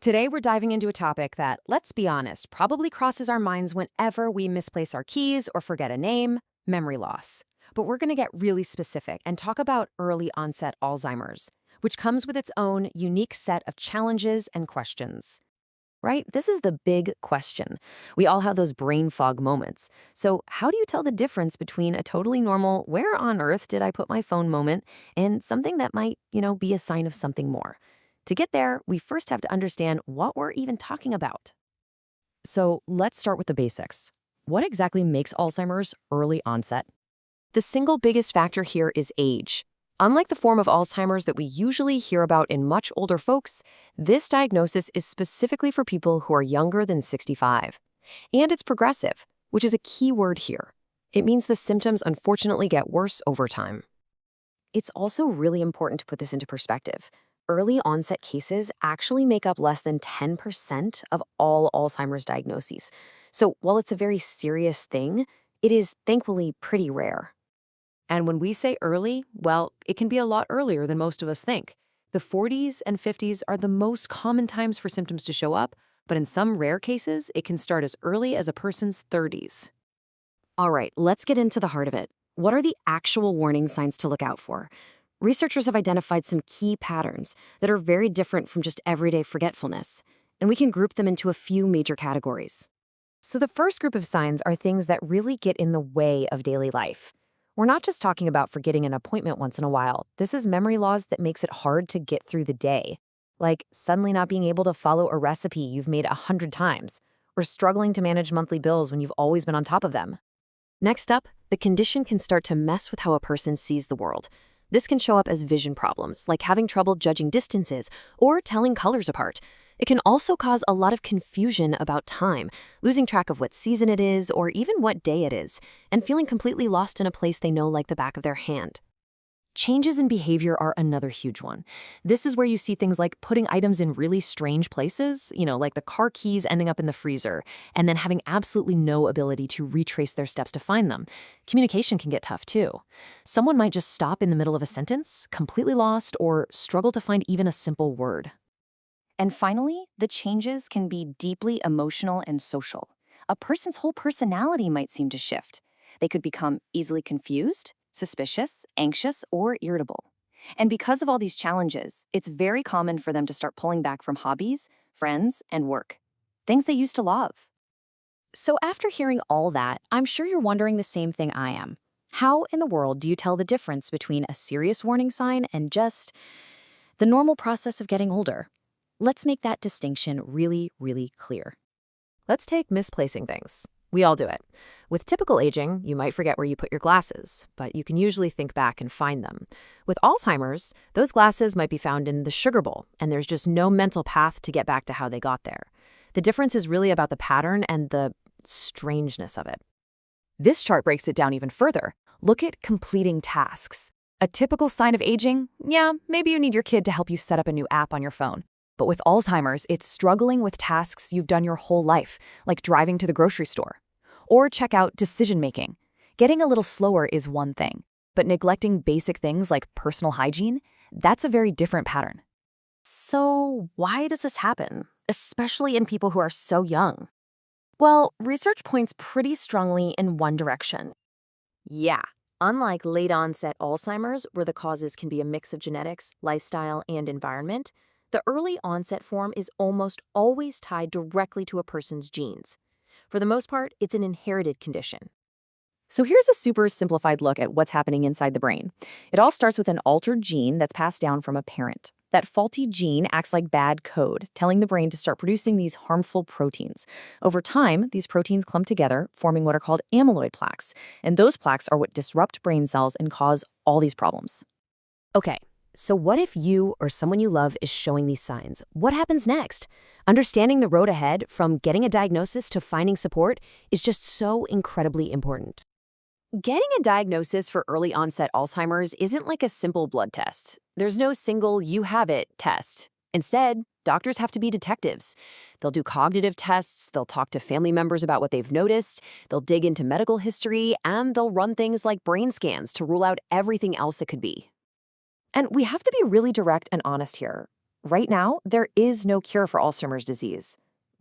Today, we're diving into a topic that, let's be honest, probably crosses our minds whenever we misplace our keys or forget a name: memory loss. But we're going to get really specific and talk about early onset Alzheimer's, which comes with its own unique set of challenges and questions. Right? This is the big question. We all have those brain fog moments. So, how do you tell the difference between a totally normal, where on earth did I put my phone moment and something that might, be a sign of something more? To get there, we first have to understand what we're even talking about. So, let's start with the basics. What exactly makes Alzheimer's early onset? The single biggest factor here is age. Unlike the form of Alzheimer's that we usually hear about in much older folks, this diagnosis is specifically for people who are younger than 65. And it's progressive, which is a key word here. It means the symptoms unfortunately get worse over time. It's also really important to put this into perspective. Early onset cases actually make up less than 10% of all Alzheimer's diagnoses. So while it's a very serious thing, it is thankfully pretty rare. And when we say early, well, it can be a lot earlier than most of us think. The 40s and 50s are the most common times for symptoms to show up, but in some rare cases, it can start as early as a person's 30s. All right, let's get into the heart of it. What are the actual warning signs to look out for? Researchers have identified some key patterns that are very different from just everyday forgetfulness, and we can group them into a few major categories. So the first group of signs are things that really get in the way of daily life. We're not just talking about forgetting an appointment once in a while. This is memory loss that makes it hard to get through the day, like suddenly not being able to follow a recipe you've made 100 times, or struggling to manage monthly bills when you've always been on top of them. Next up, the condition can start to mess with how a person sees the world. This can show up as vision problems, like having trouble judging distances or telling colors apart. It can also cause a lot of confusion about time, losing track of what season it is or even what day it is, and feeling completely lost in a place they know like the back of their hand. Changes in behavior are another huge one. This is where you see things like putting items in really strange places, like the car keys ending up in the freezer, and then having absolutely no ability to retrace their steps to find them. Communication can get tough too. Someone might just stop in the middle of a sentence, completely lost, or struggle to find even a simple word. And finally, the changes can be deeply emotional and social. A person's whole personality might seem to shift. They could become easily confused, suspicious, anxious, or irritable. And because of all these challenges, it's very common for them to start pulling back from hobbies, friends, and work, things they used to love. So after hearing all that, I'm sure you're wondering the same thing I am. How in the world do you tell the difference between a serious warning sign and just the normal process of getting older? Let's make that distinction really, really clear. Let's take misplacing things. We all do it. With typical aging, you might forget where you put your glasses, but you can usually think back and find them. With Alzheimer's, those glasses might be found in the sugar bowl, and there's just no mental path to get back to how they got there. The difference is really about the pattern and the strangeness of it. This chart breaks it down even further. Look at completing tasks. A typical sign of aging? Yeah, maybe you need your kid to help you set up a new app on your phone. But with Alzheimer's, it's struggling with tasks you've done your whole life, like driving to the grocery store. Or check out decision-making. Getting a little slower is one thing, but neglecting basic things like personal hygiene, that's a very different pattern. So why does this happen, especially in people who are so young? Well, research points pretty strongly in one direction. Yeah, unlike late-onset Alzheimer's, where the causes can be a mix of genetics, lifestyle, and environment, the early onset form is almost always tied directly to a person's genes. For the most part, it's an inherited condition. So here's a super simplified look at what's happening inside the brain. It all starts with an altered gene that's passed down from a parent. That faulty gene acts like bad code, telling the brain to start producing these harmful proteins. Over time, these proteins clump together, forming what are called amyloid plaques. And those plaques are what disrupt brain cells and cause all these problems. Okay. So what if you or someone you love is showing these signs? What happens next? Understanding the road ahead, from getting a diagnosis to finding support, is just so incredibly important. Getting a diagnosis for early onset Alzheimer's isn't like a simple blood test. There's no single "you have it" test. Instead, doctors have to be detectives. They'll do cognitive tests, they'll talk to family members about what they've noticed, they'll dig into medical history, and they'll run things like brain scans to rule out everything else it could be. And we have to be really direct and honest here. Right now, there is no cure for Alzheimer's disease.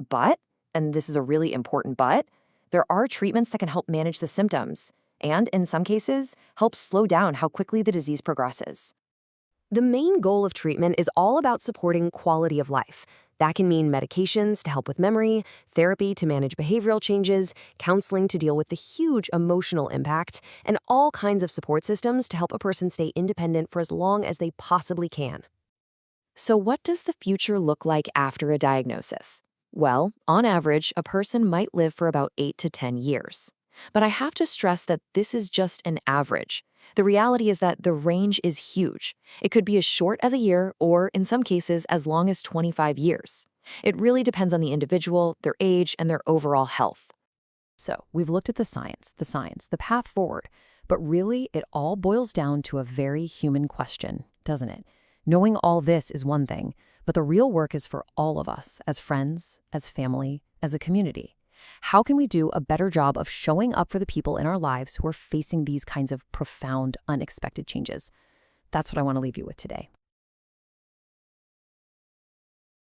But, and this is a really important but, there are treatments that can help manage the symptoms and, in some cases, help slow down how quickly the disease progresses. The main goal of treatment is all about supporting quality of life. That can mean medications to help with memory, therapy to manage behavioral changes, counseling to deal with the huge emotional impact, and all kinds of support systems to help a person stay independent for as long as they possibly can. So, what does the future look like after a diagnosis? Well, on average, a person might live for about 8 to 10 years. But I have to stress that this is just an average. The reality is that the range is huge. It could be as short as a year or, in some cases, as long as 25 years. It really depends on the individual, their age, and their overall health. So, we've looked at the science, the signs, the path forward. But really, it all boils down to a very human question, doesn't it? Knowing all this is one thing, but the real work is for all of us, as friends, as family, as a community. How can we do a better job of showing up for the people in our lives who are facing these kinds of profound, unexpected changes? That's what I want to leave you with today.